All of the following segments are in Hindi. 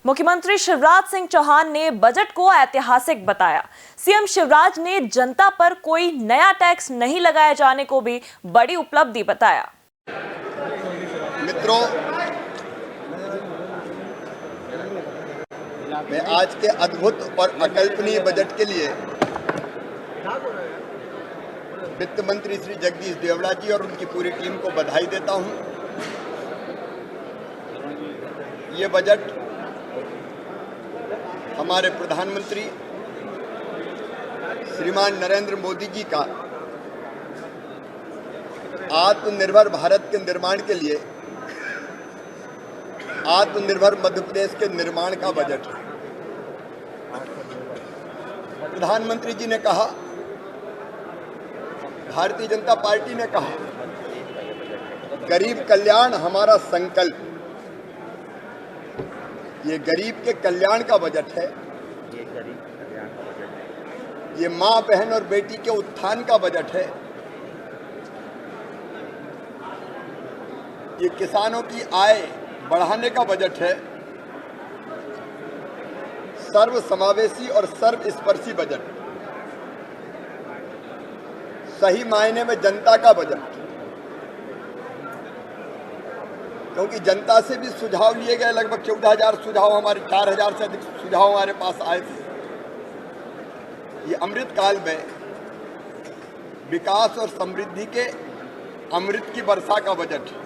मुख्यमंत्री शिवराज सिंह चौहान ने बजट को ऐतिहासिक बताया। सीएम शिवराज ने जनता पर कोई नया टैक्स नहीं लगाए जाने को भी बड़ी उपलब्धि बताया। मित्रों, मैं आज के अद्भुत और अकल्पनीय बजट के लिए वित्त मंत्री श्री जगदीश देवड़ा जी और उनकी पूरी टीम को बधाई देता हूं। ये बजट हमारे प्रधानमंत्री श्रीमान नरेंद्र मोदी जी का आत्मनिर्भर भारत के निर्माण के लिए आत्मनिर्भर मध्य प्रदेश के निर्माण का बजट है। प्रधानमंत्री जी ने कहा, भारतीय जनता पार्टी ने कहा, गरीब कल्याण हमारा संकल्प। ये गरीब के कल्याण का बजट है। ये मां, बहन और बेटी के उत्थान का बजट है। ये किसानों की आय बढ़ाने का बजट है। सर्वसमावेशी और सर्वस्पर्शी बजट, सही मायने में जनता का बजट। क्योंकि जनता से भी सुझाव लिए गए, लगभग 14,000 सुझाव, हमारे 4,000 से अधिक सुझाव हमारे पास आए थे। ये अमृत काल में विकास और समृद्धि के अमृत की वर्षा का बजट है।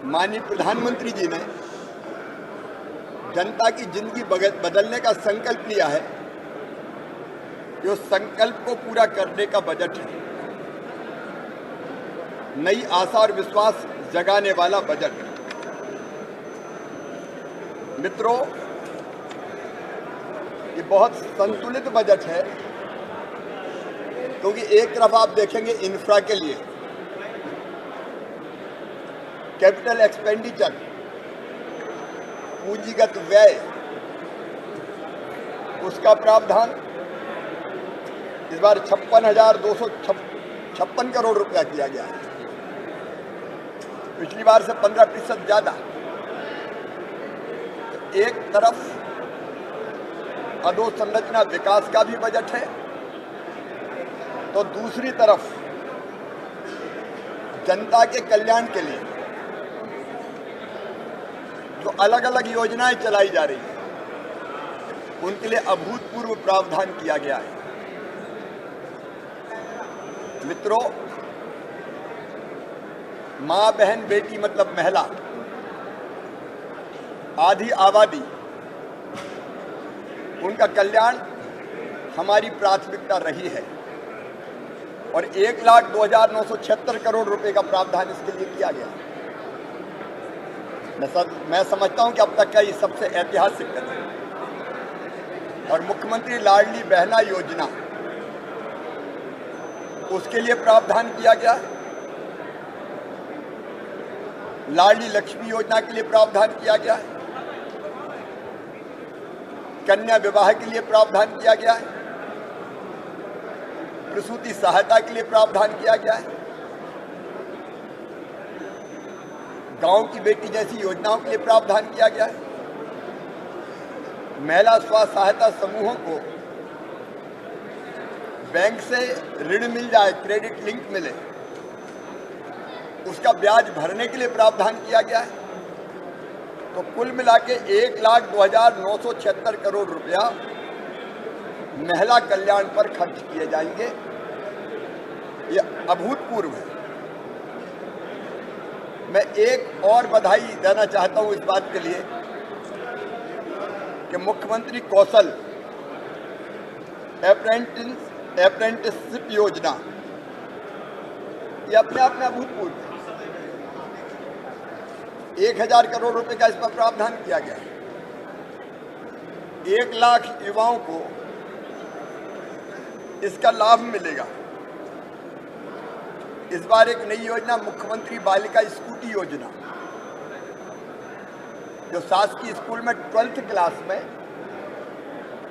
माननीय प्रधानमंत्री जी ने जनता की जिंदगी बदलने का संकल्प लिया है। जो संकल्प को पूरा करने का बजट है। नई आशा और विश्वास जगाने वाला बजट। मित्रों, ये बहुत संतुलित बजट है। क्योंकि एक तरफ आप देखेंगे इंफ्रा के लिए कैपिटल एक्सपेंडिचर, पूंजीगत व्यय, उसका प्रावधान इस बार 56,256 करोड़ रुपया किया गया है। पिछली बार से 15% ज्यादा। एक तरफ अधोसंरचना विकास का भी बजट है, तो दूसरी तरफ जनता के कल्याण के लिए जो अलग अलग योजनाएं चलाई जा रही हैं, उनके लिए अभूतपूर्व प्रावधान किया गया है। मित्रों, मां, बहन, बेटी मतलब महिला, आधी आबादी, उनका कल्याण हमारी प्राथमिकता रही है। और 1,02,976 करोड़ रुपए का प्रावधान इसके लिए किया गया। मैं समझता हूं कि अब तक का ये सबसे ऐतिहासिक कदम है। और मुख्यमंत्री लाडली बहना योजना, उसके लिए प्रावधान किया गया। लाडली लक्ष्मी योजना के लिए प्रावधान किया गया है। कन्या विवाह के लिए प्रावधान किया गया है। प्रसूति सहायता के लिए प्रावधान किया गया है। गांव की बेटी जैसी योजनाओं के लिए प्रावधान किया गया है। महिला स्वास्थ्य सहायता समूहों को बैंक से ऋण मिल जाए, क्रेडिट लिंक मिले, उसका ब्याज भरने के लिए प्रावधान किया गया है। तो कुल मिला के 1,02,976 करोड़ रुपया महिला कल्याण पर खर्च किए जाएंगे। ये अभूतपूर्व है। मैं एक और बधाई देना चाहता हूं इस बात के लिए कि मुख्यमंत्री कौशल अप्रेंटिसशिप योजना, ये अपने आप में अभूतपूर्व है। 1,000 करोड़ रुपए का इस पर प्रावधान किया गया है। 1 लाख युवाओं को इसका लाभ मिलेगा। इस बार एक नई योजना, मुख्यमंत्री बालिका स्कूटी योजना, जो शासकीय स्कूल में 12th क्लास में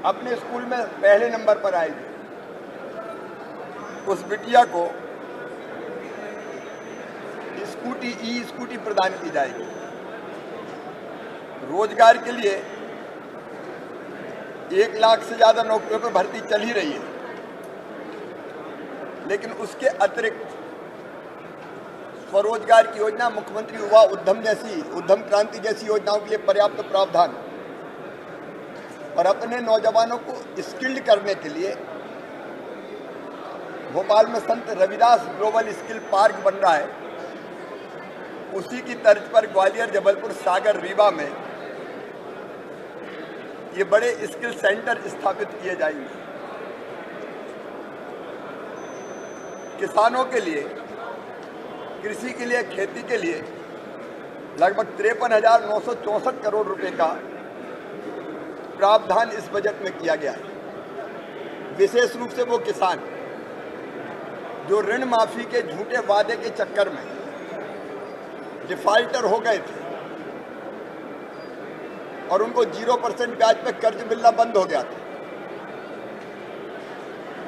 अपने स्कूल में पहले नंबर पर आएगी, उस बिटिया को स्कूटी, ई स्कूटी प्रदान की जाएगी। रोजगार के लिए 1 लाख से ज्यादा नौकरियों पर भर्ती चल ही रही है, लेकिन उसके अतिरिक्त स्वरोजगार की योजना, मुख्यमंत्री युवा उद्यम क्रांति जैसी योजनाओं के लिए पर्याप्त प्रावधान और अपने नौजवानों को स्किल्ड करने के लिए भोपाल में संत रविदास ग्लोबल स्किल पार्क बन रहा है। उसी की तर्ज पर ग्वालियर, जबलपुर, सागर, रीवा में ये बड़े स्किल सेंटर स्थापित किए जाएंगे। किसानों के लिए, कृषि के लिए, खेती के लिए लगभग 53,964 करोड़ रुपए का प्रावधान इस बजट में किया गया है। विशेष रूप से वो किसान जो ऋण माफी के झूठे वादे के चक्कर में डिफाल्टर हो गए थे और उनको 0% ब्याज पे कर्ज मिलना बंद हो गया था,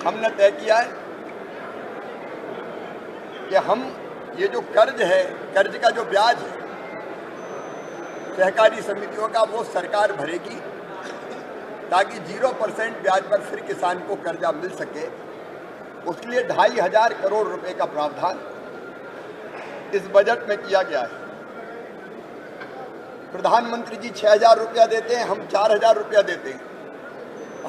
हमने तय किया है कि हम ये जो कर्ज है, कर्ज का जो ब्याज है सहकारी समितियों का, वो सरकार भरेगी ताकि 0% ब्याज पर फिर किसान को कर्जा मिल सके। उसके लिए 2,500 करोड़ रुपए का प्रावधान इस बजट में किया गया है। प्रधानमंत्री जी 6,000 रुपया देते हैं, हम 4,000 रुपया देते हैं।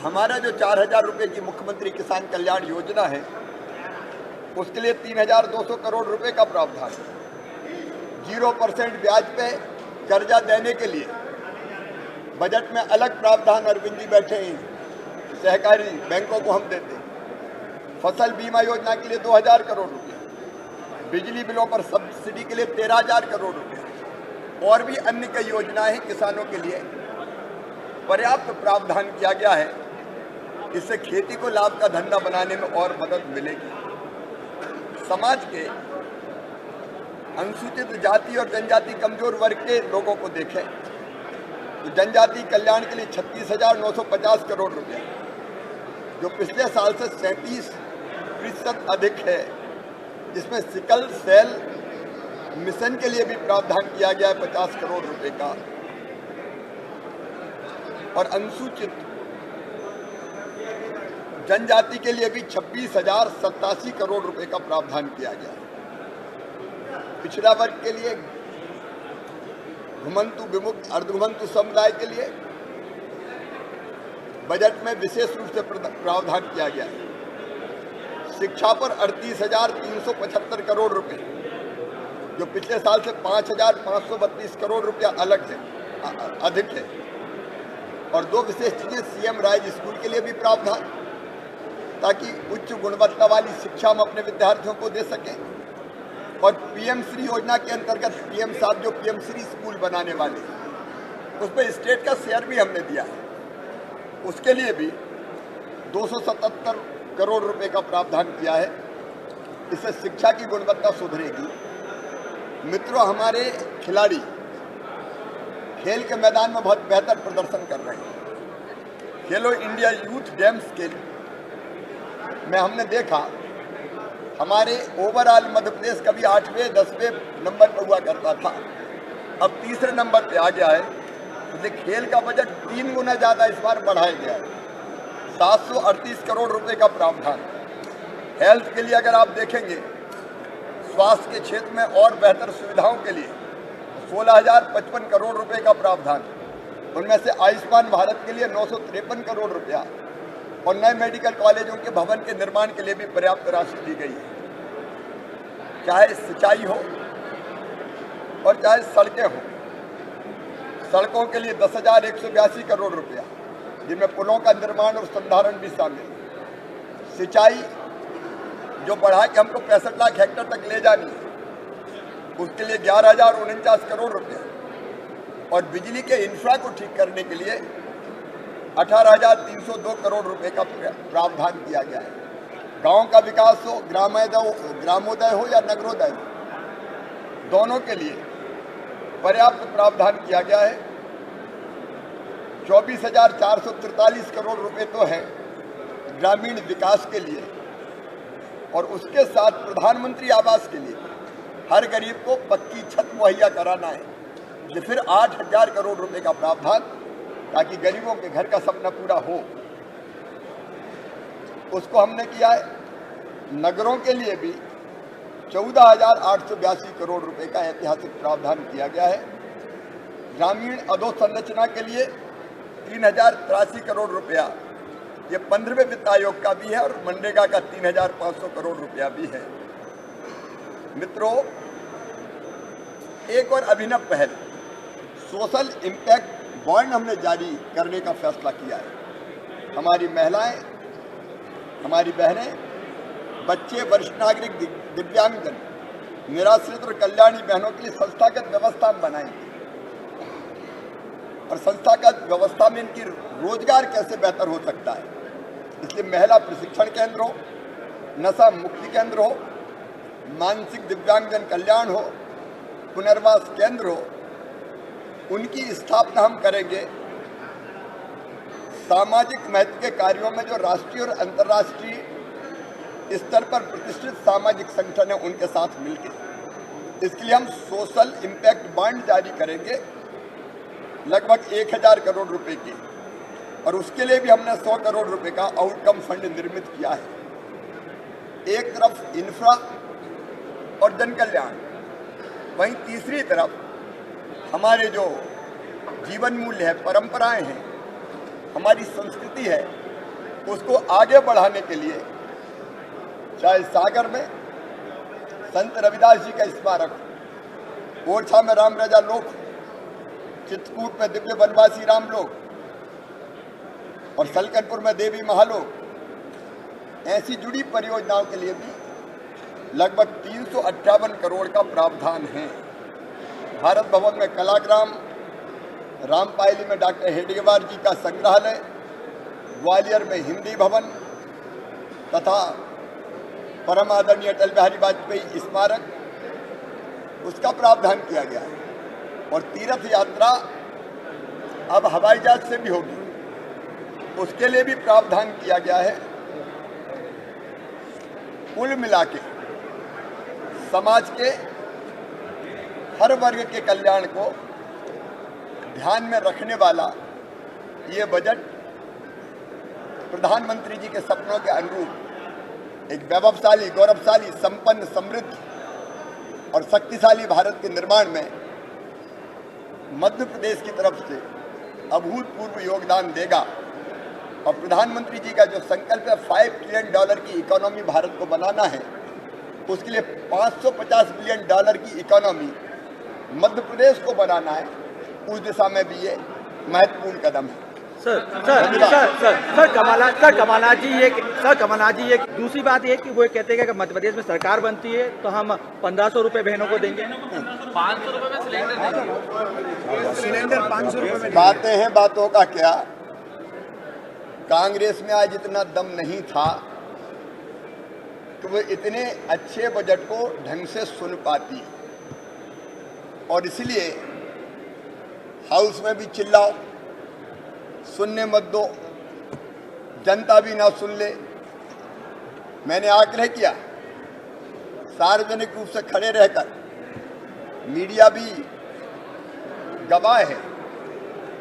हमारा जो 4,000 रुपये की मुख्यमंत्री किसान कल्याण योजना है, उसके लिए 3,200 करोड़ रुपए का प्रावधान, 0% ब्याज पे कर्जा देने के लिए बजट में अलग प्रावधान। अरविंद जी बैठे हैं, सहकारी बैंकों को हम देते हैं। फसल बीमा योजना के लिए 2,000 करोड़ रुपए, बिजली बिलों पर सब्सिडी के लिए 13,000 करोड़ रुपए और भी अन्य कई योजनाएं किसानों के लिए पर्याप्त प्रावधान किया गया है। इससे खेती को लाभ का धंधा बनाने में और मदद मिलेगी। समाज के अनुसूचित जाति और जनजाति कमजोर वर्ग के लोगों को देखें तो जनजाति कल्याण के लिए 36,950 करोड़ रुपए, जो पिछले साल से 37% अधिक है, जिसमें सिकल सेल मिशन के लिए भी प्रावधान किया गया है 50 करोड़ रुपए का, और अनुसूचित जनजाति के लिए भी 26,087 करोड़ रुपए का प्रावधान किया गया है। पिछड़ा वर्ग के लिए, घुमंतु विमुक्त अर्धघुमंतु समुदाय के लिए बजट में विशेष रूप से प्रावधान किया गया है। शिक्षा पर 38,375 करोड़ रुपए, जो पिछले साल से 5,532 करोड़ रुपया अधिक है। और 2 विशेष चीजें, सीएम राइज स्कूल के लिए भी प्रावधान, ताकि उच्च गुणवत्ता वाली शिक्षा हम अपने विद्यार्थियों को दे सकें। और पीएम श्री योजना के अंतर्गत पीएम साहब जो पीएम श्री स्कूल बनाने वाले, उसमें स्टेट का शेयर भी हमने दिया है, उसके लिए भी 277 करोड़ रुपए का प्रावधान किया है। इससे शिक्षा की गुणवत्ता सुधरेगी। मित्रों, हमारे खिलाड़ी खेल के मैदान में बहुत बेहतर प्रदर्शन कर रहे हैं। खेलो इंडिया यूथ गेम्स के में हमने देखा, हमारे ओवरऑल मध्य प्रदेश कभी 8वें 10वें नंबर पर हुआ करता था, अब 3रे नंबर पे आ गया है। तो खेल का बजट 3 गुना ज़्यादा इस बार बढ़ाया गया है, 738 करोड़ रुपए का प्रावधान। हेल्थ के लिए अगर आप देखेंगे, स्वास्थ्य के क्षेत्र में और बेहतर सुविधाओं के लिए 16,055 करोड़ रुपए का प्रावधान, उनमें से आयुष्मान भारत के लिए 953 करोड़ रुपया और नए मेडिकल कॉलेजों के भवन के निर्माण के लिए भी पर्याप्त राशि दी गई है। चाहे सिंचाई हो और चाहे सड़कें हों, सड़कों के लिए 10,182 करोड़ रुपया, जिनमें पुलों का निर्माण और संधारण भी शामिल। सिंचाई जो बढ़ा के हमको 65 लाख हेक्टेयर तक ले जानी है, उसके लिए 11,049 करोड़ रुपया और बिजली के इंफ्रा को ठीक करने के लिए 18,302 करोड़ रुपए का प्रावधान किया गया है। गांव का विकास हो, ग्रामोदय हो या नगरोदय हो, दोनों के लिए पर्याप्त प्रावधान किया गया है। 24,443 करोड़ रुपए तो है ग्रामीण विकास के लिए, और उसके साथ प्रधानमंत्री आवास के लिए हर गरीब को पक्की छत मुहैया कराना है, ये फिर 8,000 करोड़ रुपए का प्रावधान, ताकि गरीबों के घर का सपना पूरा हो, उसको हमने किया है। नगरों के लिए भी 14,882 करोड़ रुपए का ऐतिहासिक प्रावधान किया गया है। ग्रामीण अधोसंरचना के लिए 3,083 करोड़ रुपया, ये 15वें वित्त आयोग का भी है, और मनरेगा का 3,500 करोड़ रुपया भी है। मित्रों, एक और अभिनव पहल, सोशल इम्पैक्ट बॉन्ड हमने जारी करने का फैसला किया है। हमारी महिलाएं, हमारी बहनें, बच्चे, वरिष्ठ नागरिक, दिव्यांगजन, निराश्रित और कल्याणी बहनों के लिए संस्थागत व्यवस्था बनाएंगे, और संस्थागत व्यवस्था में इनकी रोजगार कैसे बेहतर हो सकता है, इसलिए महिला प्रशिक्षण केंद्र हो, नशा मुक्ति केंद्र हो, मानसिक दिव्यांगजन कल्याण हो, पुनर्वास केंद्र हो, उनकी स्थापना हम करेंगे। सामाजिक महत्व के कार्यों में जो राष्ट्रीय और अंतर्राष्ट्रीय स्तर पर प्रतिष्ठित सामाजिक संगठन है, उनके साथ मिलकर, इसके लिए हम सोशल इम्पैक्ट बॉन्ड जारी करेंगे लगभग 1,000 करोड़ रुपए के, और उसके लिए भी हमने 100 करोड़ रुपए का आउटकम फंड निर्मित किया है। एक तरफ इंफ्रा और जन कल्याण, वहीं तीसरी तरफ हमारे जो जीवन मूल्य है, परंपराएं हैं, हमारी संस्कृति है, उसको आगे बढ़ाने के लिए, चाहे सागर में संत रविदास जी का स्मारक, ओरछा में राम राजा लोक, चित्रकूट में दिव्य वनवासी राम लोक, और सलकनपुर में देवी महालोक, ऐसी जुड़ी परियोजनाओं के लिए भी लगभग 358 करोड़ का प्रावधान है। भारत भवन में कलाग्राम, रामपायली में डॉक्टर हेडगेवार जी का संग्रहालय, ग्वालियर में हिंदी भवन तथा परम आदरणीय अटल बिहारी वाजपेयी स्मारक, उसका प्रावधान किया गया है। और तीर्थ यात्रा अब हवाई जहाज से भी होगी, उसके लिए भी प्रावधान किया गया है। कुल मिला के समाज के हर वर्ग के कल्याण को ध्यान में रखने वाला ये बजट प्रधानमंत्री जी के सपनों के अनुरूप एक वैभवशाली, गौरवशाली, संपन्न, समृद्ध और शक्तिशाली भारत के निर्माण में मध्य प्रदेश की तरफ से अभूतपूर्व योगदान देगा। और प्रधानमंत्री जी का जो संकल्प है $5 ट्रिलियन की इकोनॉमी भारत को बनाना है, उसके लिए $550 बिलियन की इकोनॉमी मध्य प्रदेश को बनाना है, उस दिशा में भी ये महत्वपूर्ण कदम है। सर कमलनाथ जी एक दूसरी बात ये कि वो कहते हैं कि मध्य प्रदेश में सरकार बनती है तो हम 1,500 रुपए बहनों को देंगे। 500 रुपए में सिलेंडर 500 रुपए में। बातें हैं, बातों का क्या। कांग्रेस में आज इतना दम नहीं था कि वो इतने अच्छे बजट को ढंग से सुन पाती, और इसलिए हाउस में भी चिल्लाओ, सुनने मत दो, जनता भी ना सुन ले। मैंने आग्रह किया सार्वजनिक रूप से खड़े रहकर, मीडिया भी गवाह है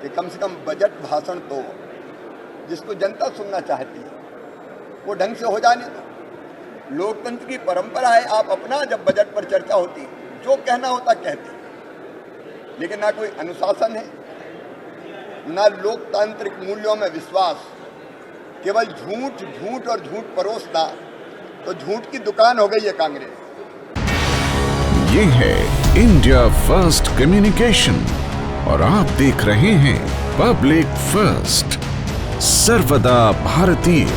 कि कम से कम बजट भाषण तो जिसको जनता सुनना चाहती है वो ढंग से हो जाने दो। लोकतंत्र की परंपरा है, आप अपना जब बजट पर चर्चा होती जो कहना होता कहते, लेकिन ना कोई अनुशासन है, ना लोकतांत्रिक मूल्यों में विश्वास, केवल झूठ झूठ और झूठ परोसना, तो झूठ की दुकान हो गई है कांग्रेस। ये है इंडिया फर्स्ट कम्युनिकेशन और आप देख रहे हैं पब्लिक फर्स्ट, सर्वदा भारतीय।